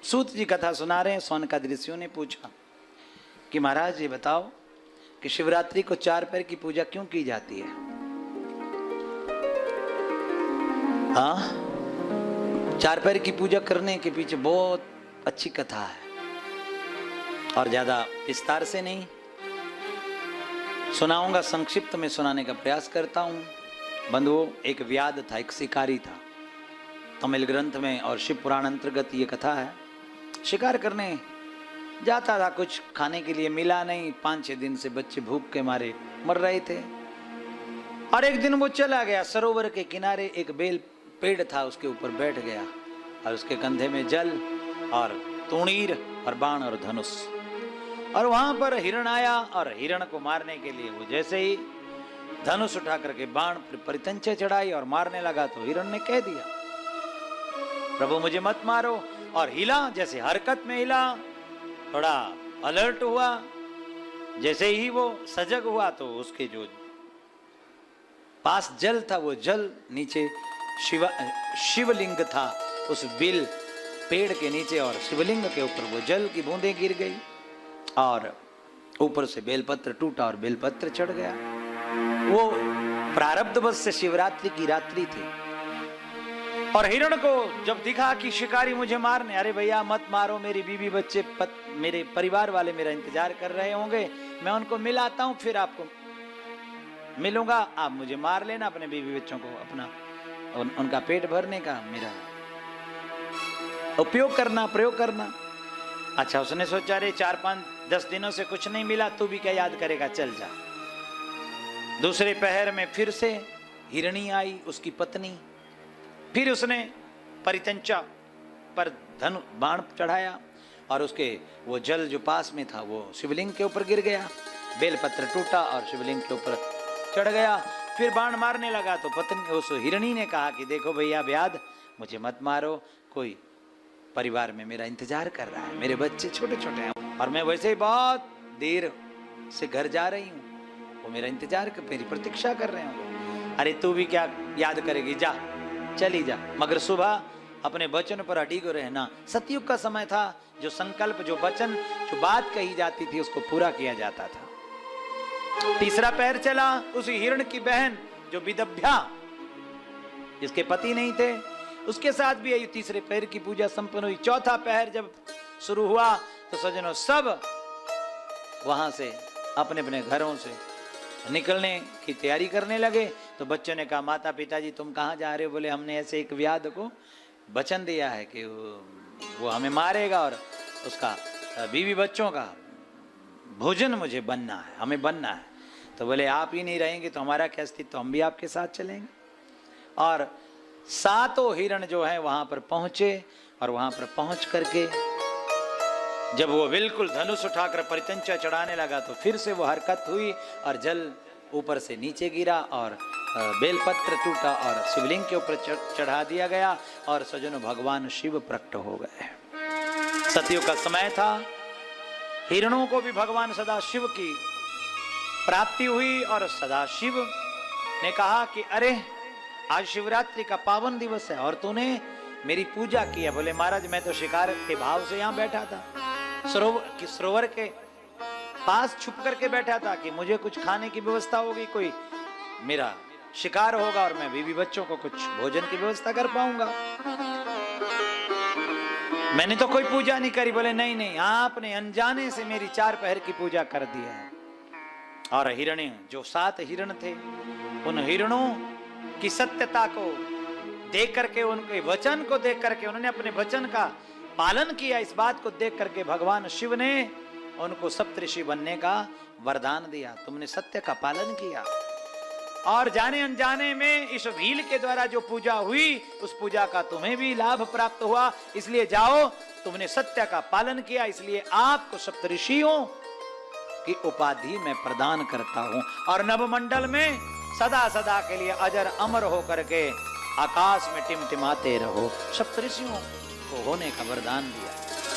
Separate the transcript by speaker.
Speaker 1: सूत जी कथा सुना रहे हैं। सौनकादि ऋषियों ने पूछा कि महाराज ये बताओ कि शिवरात्रि को 4 पैर की पूजा क्यों की जाती है? हाँ, 4 पैर की पूजा करने के पीछे बहुत अच्छी कथा है और ज्यादा विस्तार से नहीं सुनाऊंगा, संक्षिप्त में सुनाने का प्रयास करता हूं। बंधुओं, एक व्याध था, एक शिकारी था। तमिल ग्रंथ में और शिव पुराण अंतर्गत ये कथा है। शिकार करने जाता था, कुछ खाने के लिए मिला नहीं। 5-6 दिन से बच्चे भूख के मारे मर रहे थे और एक दिन वो चला गया सरोवर के किनारे, एक बेल पेड़ था, उसके ऊपर बैठ गया और उसके कंधे में जल और तूणीर और बाण और धनुष। और वहां पर हिरण आया और हिरण को मारने के लिए वो जैसे ही धनुष उठा करके बाण पर परितंचे चढ़ाई और मारने लगा तो हिरण ने कह दिया, प्रभु मुझे मत मारो। और हिला, जैसे हरकत में हिला, थोड़ा अलर्ट हुआ। जैसे ही वो सजग हुआ तो उसके जो पास जल था वो जल नीचे शिवलिंग था उस बिल पेड़ के नीचे, और शिवलिंग के ऊपर वो जल की बूंदें गिर गई और ऊपर से बेलपत्र टूटा और बेलपत्र चढ़ गया। वो प्रारब्धवश से शिवरात्रि की रात्रि थी और हिरण को जब दिखा कि शिकारी मुझे मारने, अरे भैया मत मारो, मेरी बीवी बच्चे मेरे परिवार वाले मेरा इंतजार कर रहे होंगे, मैं उनको मिलाता हूं, फिर आपको मिलूंगा, आप मुझे मार लेना, अपने बीवी बच्चों को अपना उनका पेट भरने का मेरा उपयोग करना, प्रयोग करना। अच्छा, उसने सोचा रे 4-5-10 दिनों से कुछ नहीं मिला, तू भी क्या याद करेगा, चल जा। दूसरे पहर में फिर से हिरणी आई, उसकी पत्नी। फिर उसने परितंचा पर धनु बाण चढ़ाया और उसके वो जल जो पास में था वो शिवलिंग के ऊपर गिर गया, बेलपत्र टूटा और शिवलिंग के ऊपर चढ़ गया। फिर बाण मारने लगा तो पत्नी उस हिरणी ने कहा कि देखो भैया व्याध, मुझे मत मारो, कोई परिवार में मेरा इंतजार कर रहा है, मेरे बच्चे छोटे छोटे हैं और मैं वैसे ही बहुत देर से घर जा रही हूँ, वो मेरा इंतजार कर, मेरी प्रतीक्षा कर रहे होंगे। अरे तू भी क्या याद करेगी, जा चली जा, मगर सुबह अपने वचन पर अडिग रहना। सतयुग का समय था, जो संकल्प, जो वचन, जो बात कही जाती थी उसको पूरा किया जाता था। तीसरा पैर चला, उसी हिरण की बहन जो विदभ्या, जिसके पति नहीं थे, उसके साथ भी यही तीसरे पैर की पूजा संपन्न हुई। चौथा पैर जब शुरू हुआ तो सज्जनों सब वहां से अपने अपने घरों से निकलने की तैयारी करने लगे। तो बच्चों ने कहा, माता पिताजी तुम कहाँ जा रहे हो? बोले हमने ऐसे एक व्याध को वचन दिया है कि वो हमें मारेगा और उसका बीवी बच्चों का भोजन मुझे बनना है, हमें बनना है। तो बोले आप ही नहीं रहेंगे तो हमारा क्या अस्तित्व, तो हम भी आपके साथ चलेंगे। और 7 हिरण जो है वहां पर पहुंचे और वहां पर पहुंच करके जब वो बिल्कुल धनुष उठाकर परितंचा चढ़ाने लगा तो फिर से वो हरकत हुई और जल ऊपर से नीचे गिरा और बेलपत्र टूटा और शिवलिंग के ऊपर चढ़ा दिया गया और सजनों भगवान शिव प्रकट हो गए। सतयुग का समय था, हिरणों को भी भगवान सदाशिव की प्राप्ति हुई और सदाशिव ने कहा कि अरे आज शिवरात्रि का पावन दिवस है और तूने मेरी पूजा की है। बोले महाराज मैं तो शिकार के भाव से यहाँ बैठा था, सरोवर के पास छुप करके बैठा था कि मुझे कुछ खाने की व्यवस्था होगी, कोई मेरा शिकार होगा और मैं बीवी बच्चों को कुछ भोजन की व्यवस्था कर पाऊंगा, मैंने तो कोई पूजा नहीं करी। बोले नहीं नहीं, आपने अनजाने से मेरी 4 पहर की पूजा कर दी है। और हिरणे जो 7 हिरण थे, उन हिरणों की सत्यता को देख करके, उनके वचन को देख करके, उन्होंने अपने वचन का पालन किया, इस बात को देख करके भगवान शिव ने उनको सप्तऋषि बनने का वरदान दिया। तुमने सत्य का पालन किया और जाने अनजाने में इस भील के द्वारा जो पूजा हुई उस पूजा का तुम्हें भी लाभ प्राप्त हुआ, इसलिए जाओ, तुमने सत्य का पालन किया, इसलिए आपको सप्तऋषियों की उपाधि मैं प्रदान करता हूं और नवमंडल में सदा सदा के लिए अजर अमर होकर के आकाश में टिमटिमाते रहो। सप्तऋषियों को होने का वरदान दिया।